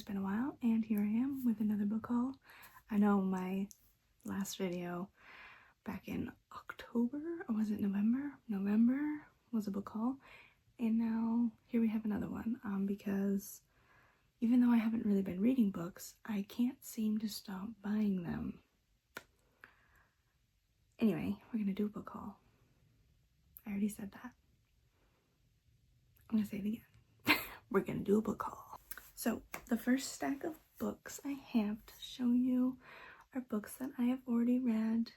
been a while, and here I am with another book haul. I know my last video back in October, or was it November? November was a book haul, and now here we have another one, because even though I haven't really been reading books, I can't seem to stop buying them. Anyway, we're gonna do a book haul. I already said that. I'm gonna say it again. We're gonna do a book haul. So the first stack of books I have to show you are books that I have already read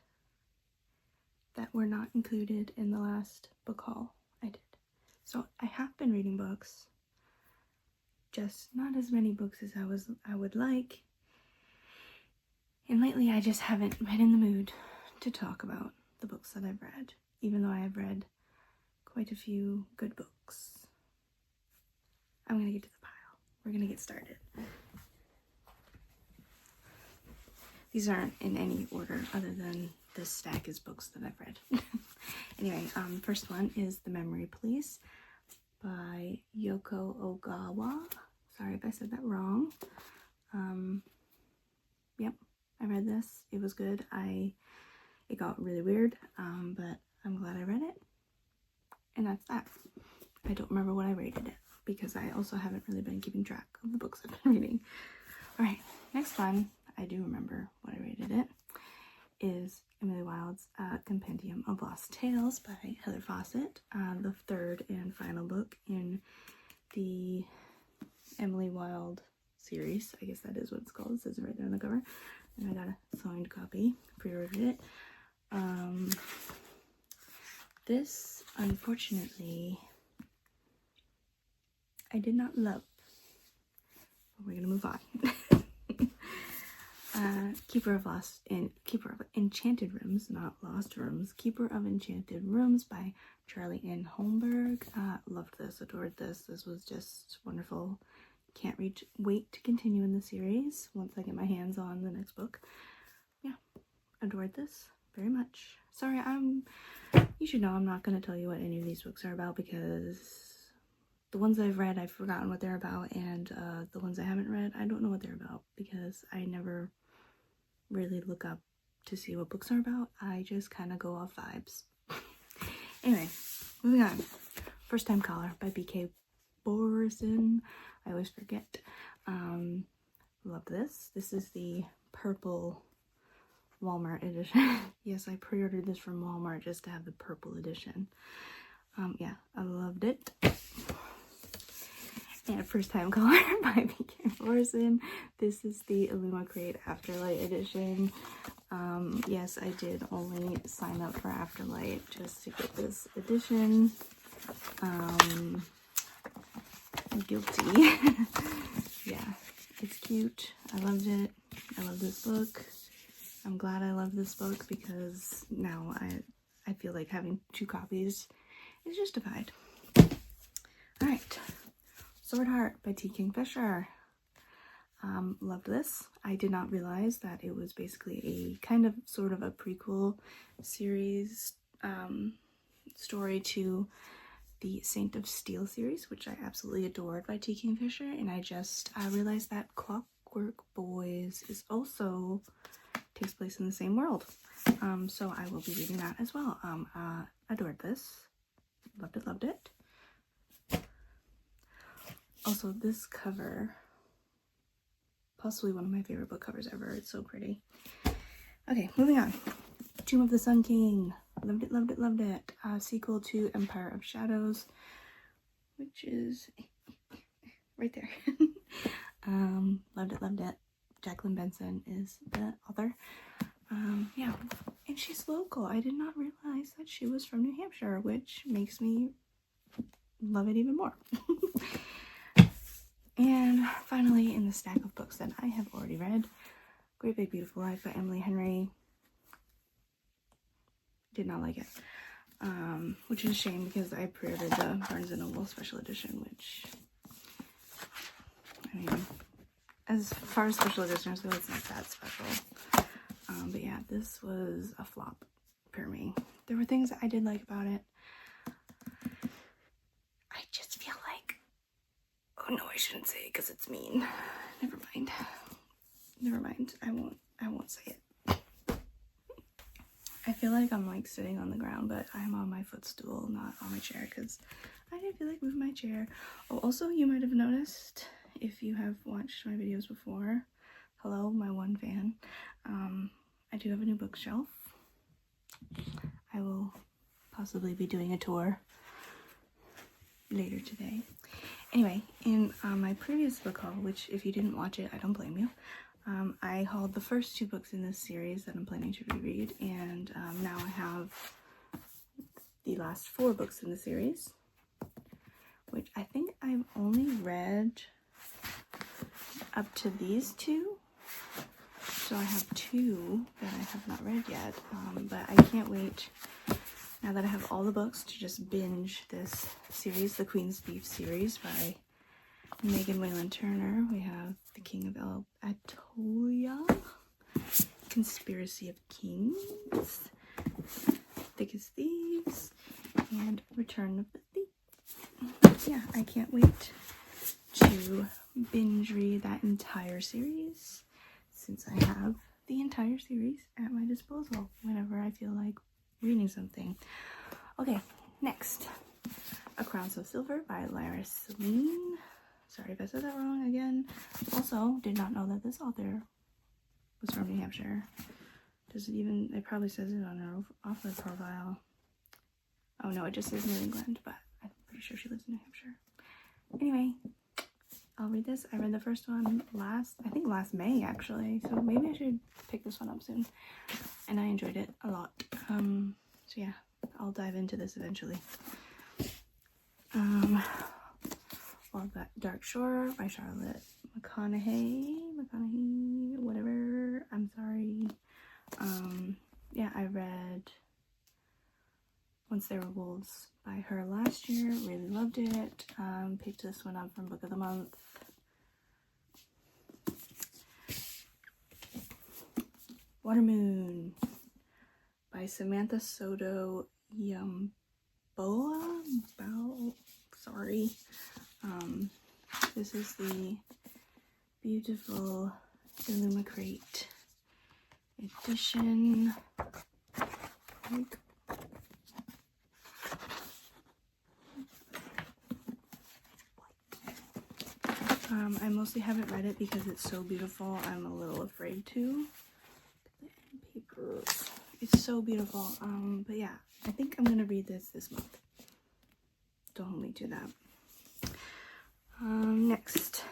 that were not included in the last book haul I did. So I have been reading books, just not as many books as I would like. And lately I just haven't been in the mood to talk about the books that I've read, even though I have read quite a few good books. I'm gonna get to the pile. We're gonna get started. These aren't in any order other than this stack is books that I've read. Anyway, first one is The Memory Police by Yoko Ogawa. Sorry if I said that wrong. Yep, I read this. It was good. It got really weird, but I'm glad I read it. And that's that. I don't remember what I rated it, because I also haven't really been keeping track of the books I've been reading. Alright, next one, I do remember what I rated it, is Emily Wilde's Compendium of Lost Tales by Heather Fawcett, the third and final book in the Emily Wilde series. I guess that is what it's called. It says it right there on the cover. And I got a signed copy, pre-ordered it. This, unfortunately, I did not love, but we're gonna move on. Keeper of Enchanted Rooms, not Lost Rooms. Keeper of Enchanted Rooms by Charlie N. Holmberg. Loved this, adored this. This was just wonderful. Can't wait to continue in the series once I get my hands on the next book. Yeah, adored this very much. Sorry, you should know I'm not going to tell you what any of these books are about, because the ones I've read, I've forgotten what they're about, and the ones I haven't read, I don't know what they're about, because I never really look up to see what books are about. I just kind of go off vibes. Anyway, moving on. First Time Caller by B.K. Borison. I always forget. Love this. This is the purple Walmart edition. Yes, I pre-ordered this from Walmart just to have the purple edition. Yeah, I loved it. And First Time Caller by B.K. Borison. This is the Illumicrate Afterlight edition. Yes, I did only sign up for Afterlight just to get this edition. I'm guilty. Yeah, it's cute. I loved it. I love this book. I'm glad I love this book, because now I feel like having 2 copies is justified. Alright. Sword Heart by T. Kingfisher. Loved this. I did not realize that it was basically a kind of sort of a prequel series story to the Saint of Steel series, which I absolutely adored, by T. Kingfisher, and I realized that Clockwork Boys is also takes place in the same world. So I will be reading that as well. Adored this. Loved it. Also, this cover, possibly one of my favorite book covers ever. It's so pretty. Okay, moving on. Tomb of the Sun King. Loved it. Sequel to Empire of Shadows, which is right there. Loved it. Jacqueline Benson is the author. Yeah, and she's local. I did not realize that she was from New Hampshire, which makes me love it even more. And finally, in the stack of books that I have already read, Great Big Beautiful Life by Emily Henry. Did not like it, which is a shame, because I pre-ordered the Barnes & Noble special edition, which, I mean, as far as special editions go, it's not that special. But yeah, this was a flop for me. There were things that I did like about it. I just feel like, oh no, I shouldn't say it because it's mean. Never mind. Never mind. I won't say it. I feel like I'm like sitting on the ground, but I'm on my footstool, not on my chair, because I didn't feel like moving my chair. Oh, also, you might have noticed, if you have watched my videos before, hello, my one fan, I do have a new bookshelf. I will possibly be doing a tour later today. Anyway, in my previous book haul, which if you didn't watch it, I don't blame you, I hauled the first 2 books in this series that I'm planning to reread, and now I have the last 4 books in the series, which I think I've only read up to these 2. So I have 2 that I have not read yet, but I can't wait, now that I have all the books, to just binge this series, the Queen's Thief series by Megan Wayland Turner. We have The King of Atolia, Conspiracy of Kings, Thick as Thieves, and Return of the Thief. Yeah, I can't wait to binge read that entire series, since I have the entire series at my disposal whenever I feel like reading something. Okay, next, A Crown So Silver by Lara Celine. Sorry if I said that wrong again. Also, did not know that this author was from New Hampshire. Does it even, it probably says it on her author profile. Oh no, it just says New England, but I'm pretty sure she lives in New Hampshire. Anyway, I'll read this. I read the first one last May actually, so maybe I should pick this one up soon. And I enjoyed it a lot. So yeah, I'll dive into this eventually. Well, Dark Shore by Charlotte McConaughey, whatever, I'm sorry. Yeah, I read Once There Were Wolves by her last year, really loved it. Picked this one up from Book of the Month. Watermoon by Samantha Soto Yamboa. Sorry. This is the beautiful Illumicrate edition. I mostly haven't read it because it's so beautiful. I'm a little afraid to. Papers. It's so beautiful. But yeah, I think I'm gonna read this month. Don't hold me to that. Next,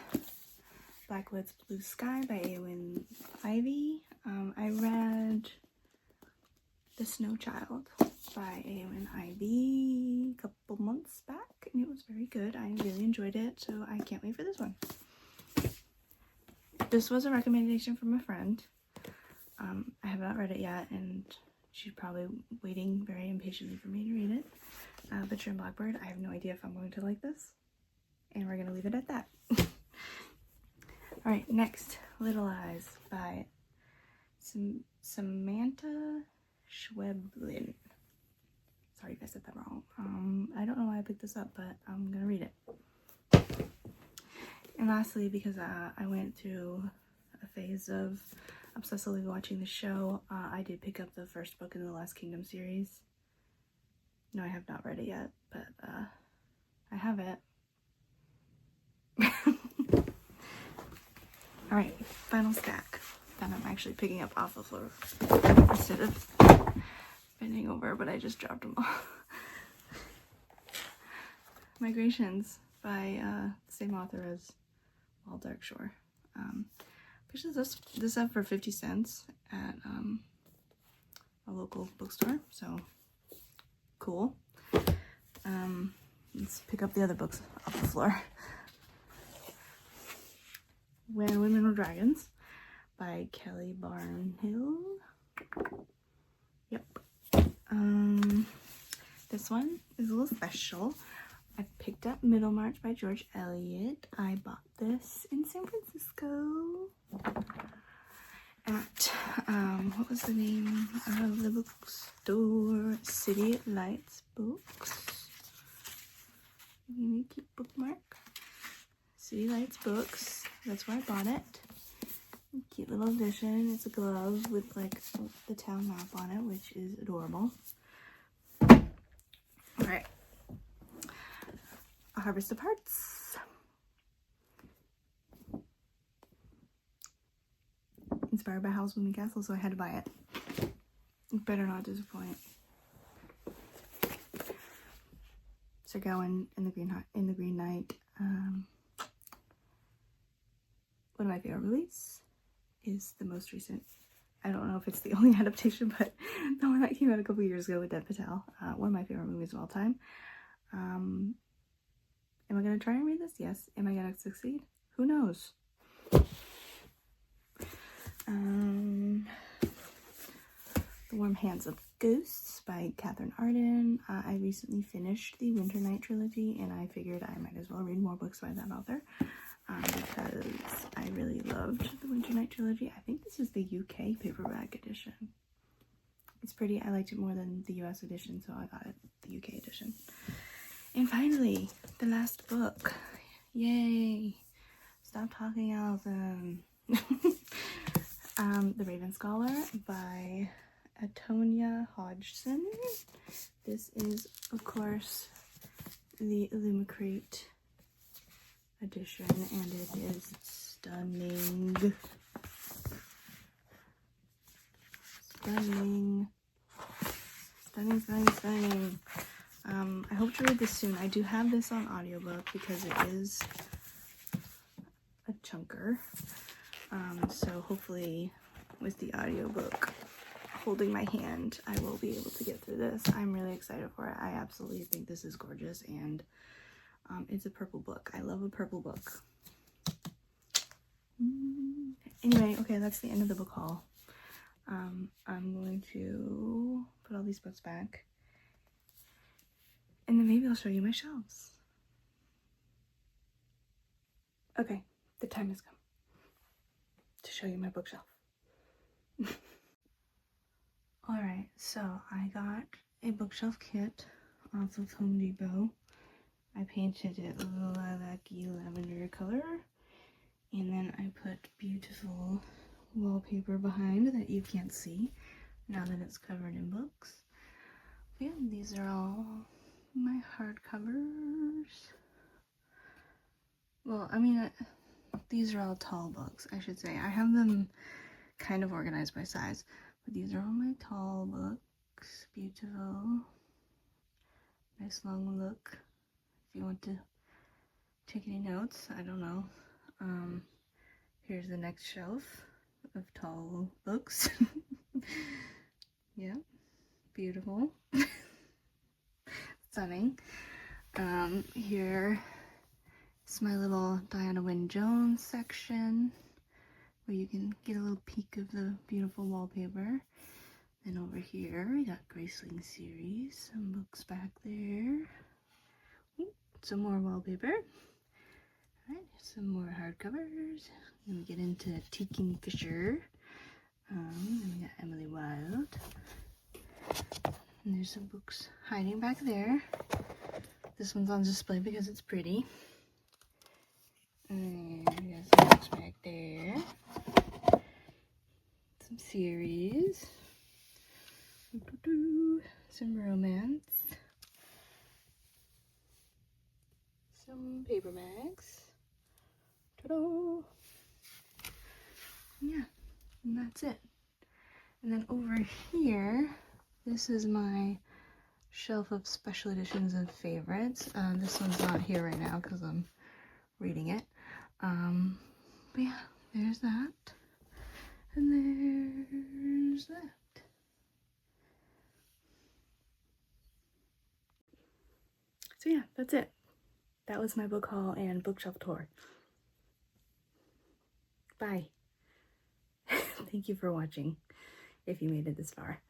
Blackwood's Blue Sky by Eowyn Ivey. I read The Snow Child by Eowyn Ivey a couple months back, and it was very good. I really enjoyed it, so I can't wait for this one. This was a recommendation from a friend. I have not read it yet, and she's probably waiting very impatiently for me to read it. Butcher and Blackbird. I have no idea if I'm going to like this, and we're going to leave it at that. Alright, next, Little Eyes by Samantha Schweblin. Sorry if I said that wrong. I don't know why I picked this up, but I'm going to read it. And lastly, because I went through a phase of obsessively watching the show, I did pick up the first book in the Last Kingdom series. No, I have not read it yet, but I have it. Alright, final stack that I'm actually picking up off the floor instead of bending over, but I just dropped them all. Migrations by the same author as All Dark Shore. Picked this up for 50 cents at a local bookstore, so cool. Let's pick up the other books off the floor. When Women Were Dragons by Kelly Barnhill. Yep. This one is a little special. I picked up Middlemarch by George Eliot. I bought this in San Francisco at, what was the name of the bookstore? City Lights Books. Let me keep bookmark. City Lights Books. That's where I bought it. Cute little edition. It's a glove with like the town map on it, which is adorable. Alright. A Harvest of Hearts. Inspired by Howl's Moving Castle, so I had to buy it. It better not disappoint. Sir Gawain in the Green Knight. One of my favorite movies is the most recent. I don't know if it's the only adaptation, but the one that came out a couple years ago with Dev Patel. One of my favorite movies of all time. Am I gonna try and read this? Yes. Am I gonna succeed? Who knows? The Warm Hands of Ghosts by Catherine Arden. I recently finished the Winter Night trilogy, and I figured I might as well read more books by that author because I really loved the Winter Night trilogy. I think this is the UK paperback edition. It's pretty. I liked it more than the US edition, so I got it, the UK edition. And finally, the last book. Yay! Stop talking, Allison. The Raven Scholar by Atonia Hodgson. This is, of course, the Illumicrate edition, and it is stunning. Stunning. Stunning, stunning, stunning. I hope to read this soon. I do have this on audiobook because it is a chunker. So hopefully with the audiobook holding my hand, I will be able to get through this. I'm really excited for it. I absolutely think this is gorgeous, and it's a purple book. I love a purple book. Anyway, okay, that's the end of the book haul. I'm going to put all these books back, and then maybe I'll show you my shelves. Okay, the time has come to show you my bookshelf. Alright, so I got a bookshelf kit off of Home Depot. I painted it a lilac-y lavender color, and then I put beautiful wallpaper behind that you can't see now that it's covered in books. Yeah, these are all my hardcovers. Well, I mean, these are all tall books, I should say. I have them kind of organized by size, but these are all my tall books. Beautiful. Nice long look. If you want to take any notes, I don't know. Here's the next shelf of tall books. Yeah, beautiful. Stunning. Here is my little Diana Wynne Jones section, where you can get a little peek of the beautiful wallpaper. Then over here, we got Graceling series, some books back there. Ooh, some more wallpaper. Alright, some more hardcovers. Then we get into T. Kingfisher. Then we got Emily Wilde. And there's some books hiding back there. This one's on display because it's pretty. And we got some books back there. Some series. Some romance. Some paperbacks. Ta-da! Yeah, and that's it. And then over here, this is my shelf of special editions and favorites. This one's not here right now because I'm reading it. But yeah, there's that. And there's that. So yeah, that's it. That was my book haul and bookshelf tour. Bye. Thank you for watching, if you made it this far.